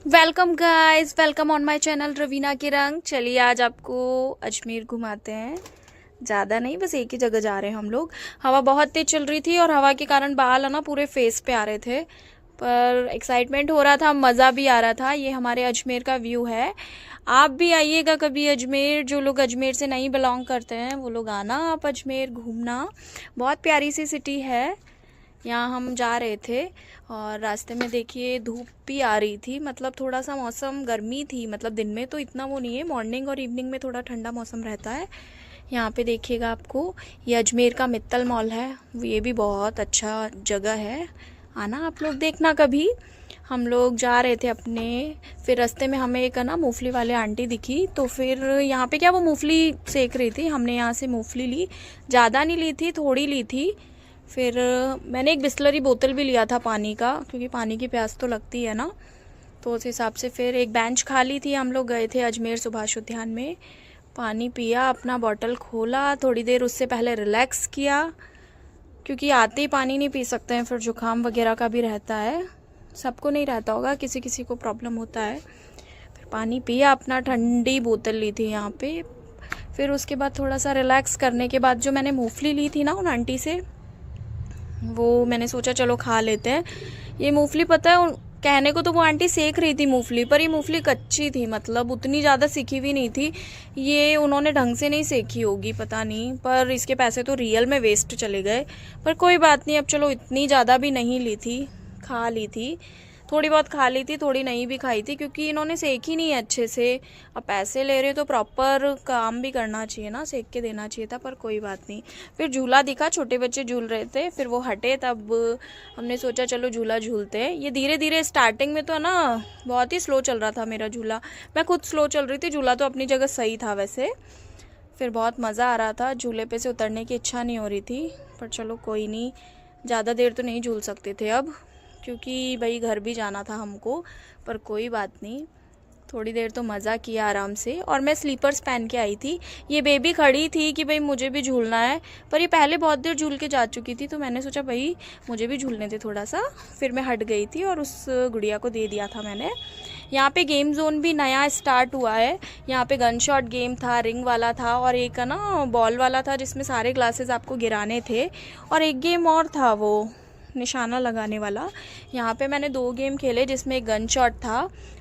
Welcome guys, welcome on my channel Raveena के रंग। चलिए आज आपको अजमेर घुमाते हैं। ज़्यादा नहीं, बस एक ही जगह जा रहे हैं हम लोग। हवा बहुत तेज चल रही थी और हवा के कारण बाल है ना पूरे फेस पे आ रहे थे, पर एक्साइटमेंट हो रहा था, मज़ा भी आ रहा था। ये हमारे अजमेर का व्यू है। आप भी आइएगा कभी अजमेर। जो लोग अजमेर से नहीं बिलोंग करते हैं वो लोग आना आप अजमेर घूमना। बहुत प्यारी सी सिटी है। यहाँ हम जा रहे थे और रास्ते में देखिए धूप भी आ रही थी, मतलब थोड़ा सा मौसम गर्मी थी। मतलब दिन में तो इतना वो नहीं है, मॉर्निंग और इवनिंग में थोड़ा ठंडा मौसम रहता है। यहाँ पे देखिएगा आपको ये अजमेर का मित्तल मॉल है। ये भी बहुत अच्छा जगह है, आना आप लोग देखना कभी। हम लोग जा रहे थे अपने, फिर रास्ते में हमें एक ना मूंगफली वाले आंटी दिखी, तो फिर यहाँ पे क्या वो मूंगफली सेक रही थी। हमने यहाँ से मूंगफली ली, ज़्यादा नहीं ली थी, थोड़ी ली थी। फिर मैंने एक बिस्लरी बोतल भी लिया था पानी का, क्योंकि पानी की प्यास तो लगती है ना, तो उस हिसाब से फिर एक बेंच खाली थी। हम लोग गए थे अजमेर सुभाष उद्यान में, पानी पिया, अपना बॉटल खोला, थोड़ी देर उससे पहले रिलैक्स किया, क्योंकि आते ही पानी नहीं पी सकते हैं, फिर जुकाम वगैरह का भी रहता है। सबको नहीं रहता होगा, किसी किसी को प्रॉब्लम होता है। फिर पानी पिया, अपना ठंडी बोतल ली थी यहाँ पे। फिर उसके बाद थोड़ा सा रिलैक्स करने के बाद जो मैंने मूंगफली ली थी ना उन आंटी से, वो मैंने सोचा चलो खा लेते हैं। ये मूंगफली पता है कहने को तो वो आंटी सेक रही थी मूंगफली, पर ये मूंगफली कच्ची थी, मतलब उतनी ज़्यादा सीखी हुई नहीं थी। ये उन्होंने ढंग से नहीं सेकी होगी, पता नहीं, पर इसके पैसे तो रियल में वेस्ट चले गए। पर कोई बात नहीं, अब चलो इतनी ज़्यादा भी नहीं ली थी, खा ली थी। थोड़ी बहुत खा ली थी, थोड़ी नहीं भी खाई थी, क्योंकि इन्होंने सेकी नहीं है अच्छे से। अब पैसे ले रहे तो प्रॉपर काम भी करना चाहिए ना, सेक के देना चाहिए था, पर कोई बात नहीं। फिर झूला दिखा, छोटे बच्चे झूल रहे थे, फिर वो हटे, तब हमने सोचा चलो झूला झूलते हैं। ये धीरे धीरे, स्टार्टिंग में तो ना बहुत ही स्लो चल रहा था मेरा झूला, मैं खुद स्लो चल रही थी। झूला तो अपनी जगह सही था वैसे। फिर बहुत मज़ा आ रहा था, झूले पे से उतरने की इच्छा नहीं हो रही थी, पर चलो कोई नहीं, ज़्यादा देर तो नहीं झूल सकते थे अब, क्योंकि भाई घर भी जाना था हमको। पर कोई बात नहीं, थोड़ी देर तो मज़ा किया आराम से। और मैं स्लीपर्स पहन के आई थी। ये बेबी खड़ी थी कि भाई मुझे भी झूलना है, पर ये पहले बहुत देर झूल के जा चुकी थी, तो मैंने सोचा भाई मुझे भी झूलने दे थोड़ा सा। फिर मैं हट गई थी और उस गुड़िया को दे दिया था मैंने। यहाँ पे गेम जोन भी नया स्टार्ट हुआ है। यहाँ पे गन शॉट गेम था, रिंग वाला था, और एक ना बॉल वाला था जिसमें सारे ग्लासेस आपको गिराने थे, और एक गेम और था वो निशाना लगाने वाला। यहाँ पे मैंने 2 गेम खेले, जिसमें एक गन शॉट था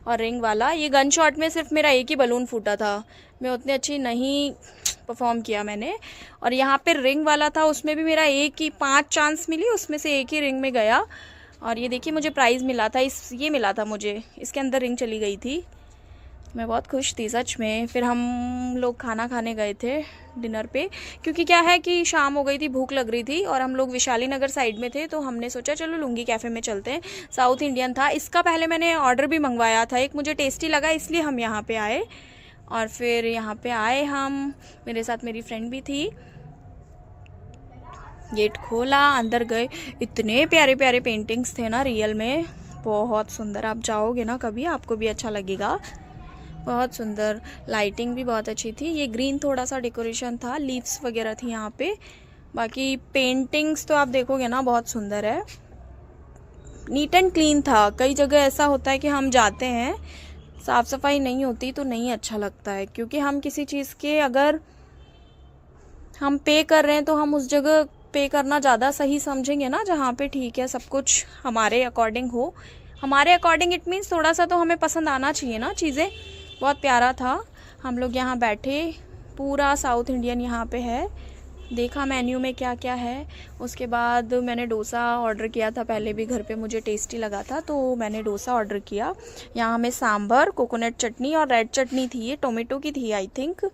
और रिंग वाला। ये गन शॉट में सिर्फ मेरा एक ही बलून फूटा था, मैं उतनी अच्छी नहीं परफॉर्म किया मैंने। और यहाँ पे रिंग वाला था, उसमें भी मेरा एक ही 5 चांस मिली, उसमें से एक ही रिंग में गया। और ये देखिए मुझे प्राइज़ मिला था, ये मिला था मुझे, इसके अंदर रिंग चली गई थी। मैं बहुत खुश थी सच में। फिर हम लोग खाना खाने गए थे डिनर पे, क्योंकि क्या है कि शाम हो गई थी, भूख लग रही थी, और हम लोग विशाली नगर साइड में थे, तो हमने सोचा चलो लुंगी कैफ़े में चलते हैं। साउथ इंडियन था, इसका पहले मैंने ऑर्डर भी मंगवाया था, एक मुझे टेस्टी लगा इसलिए हम यहाँ पे आए। और फिर यहाँ पे आए हम, मेरे साथ मेरी फ्रेंड भी थी। गेट खोला, अंदर गए, इतने प्यारे प्यारे पेंटिंग्स थे ना रियल में, बहुत सुंदर। आप जाओगे ना कभी, आपको भी अच्छा लगेगा, बहुत सुंदर। लाइटिंग भी बहुत अच्छी थी। ये ग्रीन थोड़ा सा डेकोरेशन था, लीव्स वगैरह थी यहाँ पे। बाकी पेंटिंग्स तो आप देखोगे ना बहुत सुंदर है, नीट एंड क्लीन था। कई जगह ऐसा होता है कि हम जाते हैं, साफ़ सफाई नहीं होती तो नहीं अच्छा लगता है, क्योंकि हम किसी चीज़ के अगर हम पे कर रहे हैं तो हम उस जगह पे करना ज़्यादा सही समझेंगे ना, जहाँ पे ठीक है, सब कुछ हमारे अकॉर्डिंग हो। हमारे अकॉर्डिंग इट मीन्स थोड़ा सा तो हमें पसंद आना चाहिए ना चीज़ें। बहुत प्यारा था। हम लोग यहाँ बैठे, पूरा साउथ इंडियन यहाँ पे है, देखा मेन्यू में क्या क्या है। उसके बाद मैंने डोसा ऑर्डर किया था, पहले भी घर पे मुझे टेस्टी लगा था, तो मैंने डोसा ऑर्डर किया। यहाँ हमें सांभर, कोकोनट चटनी और रेड चटनी थी, ये टोमेटो की थी आई थिंक,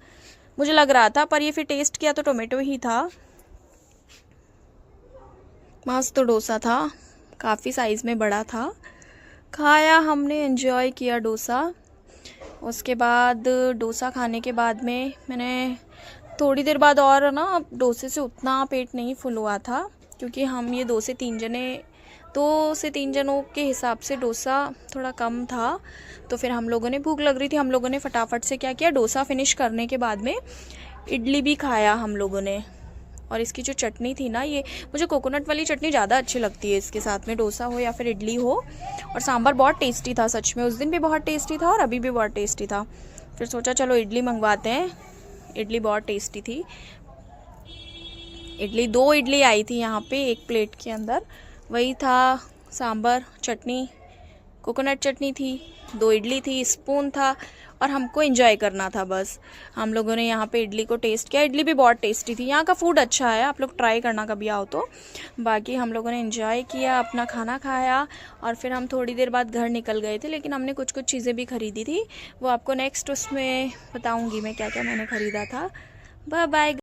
मुझे लग रहा था, पर ये फिर टेस्ट किया तो टोमेटो ही था। मस्त डोसा था, काफ़ी साइज़ में बड़ा था। खाया हमने, एंजॉय किया डोसा। उसके बाद डोसा खाने के बाद में मैंने थोड़ी देर बाद, और ना डोसे से उतना पेट नहीं फुल हुआ था, क्योंकि हम ये 2 से 3 जनों के हिसाब से डोसा थोड़ा कम था। तो फिर हम लोगों ने, भूख लग रही थी, हम लोगों ने फटाफट से क्या किया, डोसा फिनिश करने के बाद में इडली भी खाया हम लोगों ने। और इसकी जो चटनी थी ना, ये मुझे कोकोनट वाली चटनी ज़्यादा अच्छी लगती है इसके साथ में, डोसा हो या फिर इडली हो। और सांभर बहुत टेस्टी था सच में, उस दिन भी बहुत टेस्टी था और अभी भी बहुत टेस्टी था। फिर सोचा चलो इडली मंगवाते हैं, इडली बहुत टेस्टी थी। इडली 2 इडली आई थी यहाँ पे एक प्लेट के अंदर, वही था सांभर, चटनी, कोकोनट चटनी थी, 2 इडली थी, स्पून था और हमको एंजॉय करना था बस। हम लोगों ने यहाँ पे इडली को टेस्ट किया, इडली भी बहुत टेस्टी थी। यहाँ का फूड अच्छा है, आप लोग ट्राई करना कभी आओ तो। बाकी हम लोगों ने एंजॉय किया, अपना खाना खाया और फिर हम थोड़ी देर बाद घर निकल गए थे। लेकिन हमने कुछ कुछ चीज़ें भी ख़रीदी थी, वो आपको नेक्स्ट उसमें बताऊँगी मैं क्या क्या मैंने ख़रीदा था। Bye bye.